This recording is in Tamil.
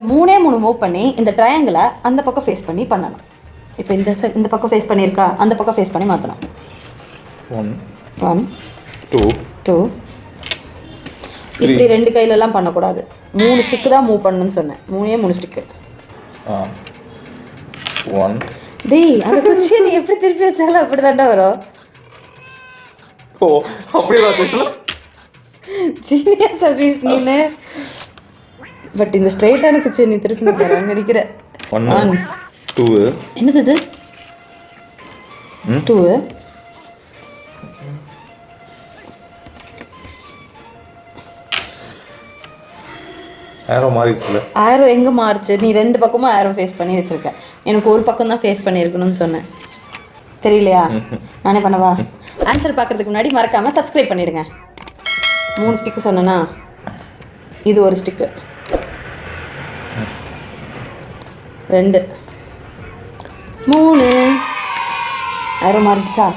மூணே மூவ் பண்ணி இந்த ட்ரையாங்கிளை அந்த பக்கம் ஃபேஸ் பண்ணி பண்ணணும். இப்போ இந்த பக்கம் ஃபேஸ் பண்ணியிருக்கா, அந்த பக்கம் ஃபேஸ் பண்ணி மாற்றணும். 1 2 இப்படி 2 கையிலலாம் பண்ணக்கூடாது. 3 ஸ்டிக்கு தான் மூவ் பண்ணணும்னு சொன்னேன். 3 ஸ்டிக்கு. 1 டேய் அந்த குச்சியை நீ எப்படி திருப்பி வச்சாலும் அப்படி தாண்டா வரும். ஓ அப்படியே ஜீனியஸ் அபீஷ் நீனு. பட் இந்த ஸ்ட்ரைட்டான குச்சியை நீ திருப்பி தர அங்கே அடிக்கிற. 1 2 என்னது இது 2 ஆரோ மாறிடுச்சுல. ஆரோ எங்கே மாறிச்சு? நீ 2 பக்கமும் ஆரோ ஃபேஸ் பண்ணி வச்சிருக்க. எனக்கு ஒரு பக்கம் தான் ஃபேஸ் பண்ணியிருக்கணும்னு சொன்னேன். தெரியலையா? நானே பண்ணவா? ஆன்சர் பார்க்கறதுக்கு முன்னாடி மறக்காமல் சப்ஸ்கிரைப் பண்ணிவிடுங்க. 3 ஸ்டிக்கு சொன்னேன்னா இது ஒரு ஸ்டிக்கு, 2 3 ஆரோ மாறிடுச்சா?